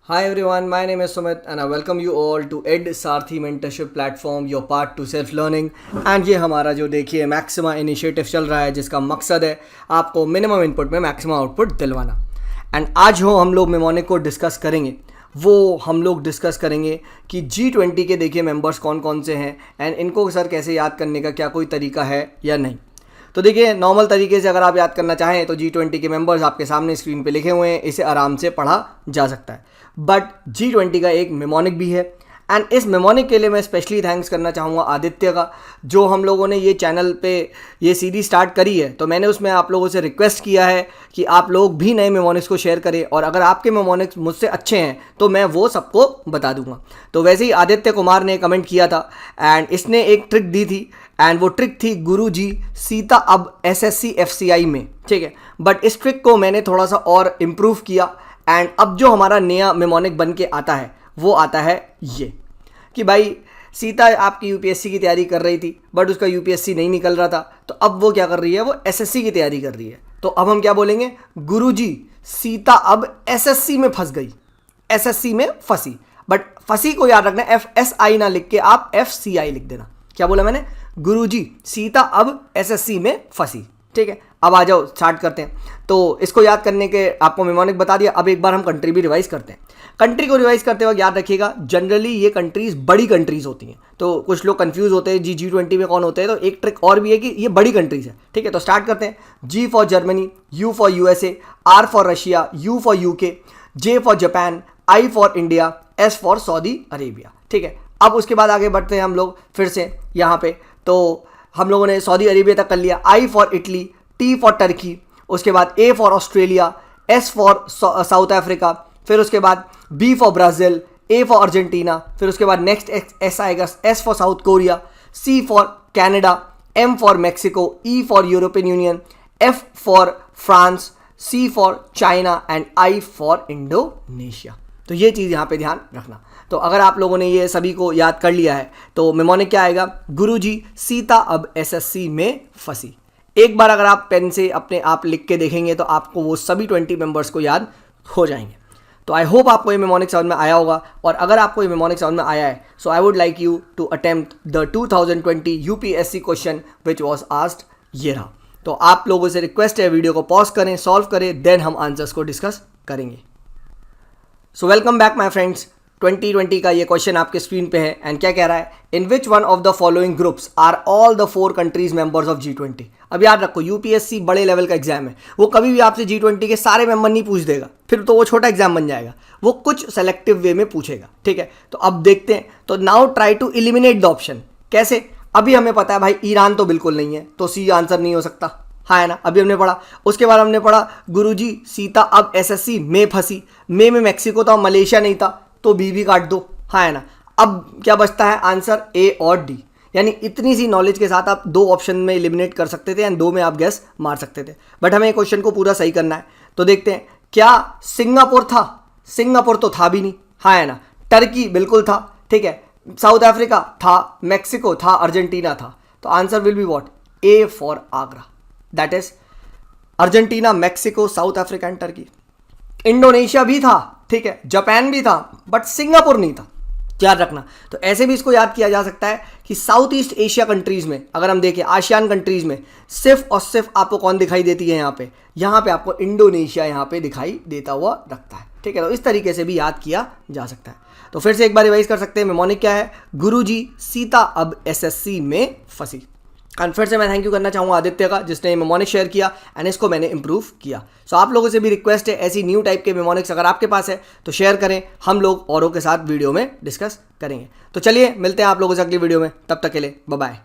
Hi everyone, my name is Sumit and I welcome you all to Ed Sarthi Mentorship Platform, your part to self learning। And ये हमारा जो देखिए maxima initiative चल रहा है जिसका मकसद है आपको मिनिमम इनपुट में मैक्सिमम आउटपुट दिलवाना। एंड आज हम लोग मेमोनिक को डिस्कस करेंगे, वो हम लोग डिस्कस करेंगे कि G20 के देखिए मेंबर्स कौन कौन से हैं एंड इनको सर कैसे याद करने का क्या कोई तरीका है या नहीं। तो देखिए नॉर्मल तरीके से अगर आप याद करना चाहें तो G20 के मेंबर्स आपके सामने स्क्रीन पे लिखे हुए हैं, इसे आराम से पढ़ा जा सकता है। बट G20 का एक मेमोनिक भी है एंड इस मेमोनिक के लिए मैं स्पेशली थैंक्स करना चाहूँगा आदित्य का, जो हम लोगों ने ये चैनल पे ये सीरीज स्टार्ट करी है। तो मैंने उसमें आप लोगों से रिक्वेस्ट किया है कि आप लोग भी नए मेमोनिक्स को शेयर करें और अगर आपके मेमोनिक्स मुझसे अच्छे हैं तो मैं वो सबको बता दूंगा। तो वैसे ही आदित्य कुमार ने कमेंट किया था एंड इसने एक ट्रिक दी थी एंड वो ट्रिक थी गुरुजी सीता अब SSC FCI में, ठीक है। बट इस ट्रिक को मैंने थोड़ा सा और इम्प्रूव किया एंड अब जो हमारा नया मेमोनिक बन के आता है वो आता है ये कि भाई सीता आपकी UPSC की तैयारी कर रही थी बट उसका UPSC नहीं निकल रहा था, तो अब वो क्या कर रही है, वो SSC की तैयारी कर रही है। तो अब हम क्या बोलेंगे, गुरुजी सीता अब SSC में फंस गई, SSC में फंसी। बट फंसी को याद रखना, FSI ना लिख के आप FCI लिख देना। क्या बोला मैंने, गुरुजी सीता अब SSC में फंसी, ठीक है। अब आ जाओ स्टार्ट करते हैं। तो इसको याद करने के आपको मेमोनिक बता दिया, अब एक बार हम कंट्री भी रिवाइज करते हैं। कंट्री को रिवाइज करते वक्त याद रखिएगा जनरली ये कंट्रीज बड़ी कंट्रीज होती हैं, तो कुछ लोग कंफ्यूज होते हैं G20 में कौन होते हैं। तो एक ट्रिक और भी है कि ये बड़ी कंट्रीज है, ठीक है। तो स्टार्ट करते हैं। G for Germany, U for USA, R for Russia, U for UK, J for Japan, I for India, S for Saudi Arabia, ठीक है। अब उसके बाद आगे बढ़ते हैं हम लोग फिर से यहाँ पे। तो हम लोगों ने सऊदी अरेबिया तक कर लिया। I for Italy, T for Turkey, उसके बाद A for Australia, S for south Africa, फिर उसके बाद B for Brazil, A for Argentina, फिर उसके बाद नेक्स्ट S आएगा, S for south Korea, C for Canada, M for Mexico, E for European union, F for France, C for China and I for Indonesia. तो ये चीज़ यहाँ पे ध्यान रखना। तो अगर आप लोगों ने ये सभी को याद कर लिया है तो मेमोनिक क्या आएगा, गुरुजी सीता अब SSC में फंसी। एक बार अगर आप पेन से अपने आप लिख के देखेंगे तो आपको वो सभी 20 मेंबर्स को याद हो जाएंगे। तो आई होप आपको ये मेमोनिक समझ में आया होगा, और अगर आपको ये मेमोनिक समझ में आया है so I would like you to attempt the 2020 UPSC question which was asked. ये रहा। तो आप लोगों से रिक्वेस्ट है वीडियो को पॉज करें, सॉल्व करें, देन हम आंसर्स को डिस्कस करेंगे। So welcome back my friends. 2020 का ये क्वेश्चन आपके स्क्रीन पे है एंड क्या कह रहा है, in which one of the following groups are all the 4 countries members of G20। अब याद रखो UPSC बड़े लेवल का एग्जाम है, वो कभी भी आपसे G20 के सारे मेंबर नहीं पूछ देगा, फिर तो वो छोटा एग्जाम बन जाएगा, वो कुछ सेलेक्टिव वे में पूछेगा, ठीक है। तो अब देखते हैं। तो now try to eliminate the option. कैसे, अभी हमें पता है भाई ईरान तो बिल्कुल नहीं है, तो C आंसर नहीं हो सकता, हाँ है ना, अभी हमने पढ़ा। उसके बाद हमने पढ़ा गुरुजी सीता अब SSC में फंसी, में मैक्सिको था, मलेशिया नहीं था, तो B भी काट दो, हाँ है ना। अब क्या बचता है आंसर, A और D। यानी इतनी सी नॉलेज के साथ आप 2 ऑप्शन में एलिमिनेट कर सकते थे एंड 2 में आप गैस मार सकते थे, बट हमें क्वेश्चन को पूरा सही करना है। तो देखते हैं, क्या सिंगापुर था, सिंगापुर तो था भी नहीं, हाँ है ना। टर्की बिल्कुल था, ठीक है। साउथ अफ्रीका था, मैक्सिको था, अर्जेंटीना था। तो answer will be what, A for Agra, that is Argentina, Mexico, south Africa and Turkey. Indonesia भी था, ठीक है, जापान भी था, बट सिंगापुर नहीं था, याद रखना। तो ऐसे भी इसको याद किया जा सकता है कि साउथ ईस्ट एशिया कंट्रीज में अगर हम देखें, आसियान कंट्रीज में सिर्फ और सिर्फ आपको कौन दिखाई देती है, यहाँ पे आपको इंडोनेशिया यहाँ पे दिखाई देता हुआ रखता है, ठीक है। तो इस तरीके से भी याद किया जा सकता है। तो फिर से एक बार रिवाइज कर सकते हैं। मेमोनिक क्या है, गुरुजी सीता अब SSC में फंसी। एंड फिर से मैं थैंक यू करना चाहूँगा आदित्य का, जिसने मेमोनिक शेयर किया एंड इसको मैंने इंप्रूव किया। सो आप लोगों से भी रिक्वेस्ट है, ऐसी न्यू टाइप के मेमोनिक्स अगर आपके पास है तो शेयर करें, हम लोग औरों के साथ वीडियो में डिस्कस करेंगे। तो चलिए मिलते हैं आप लोगों से अगली वीडियो में, तब तक के लिए बाय बाय।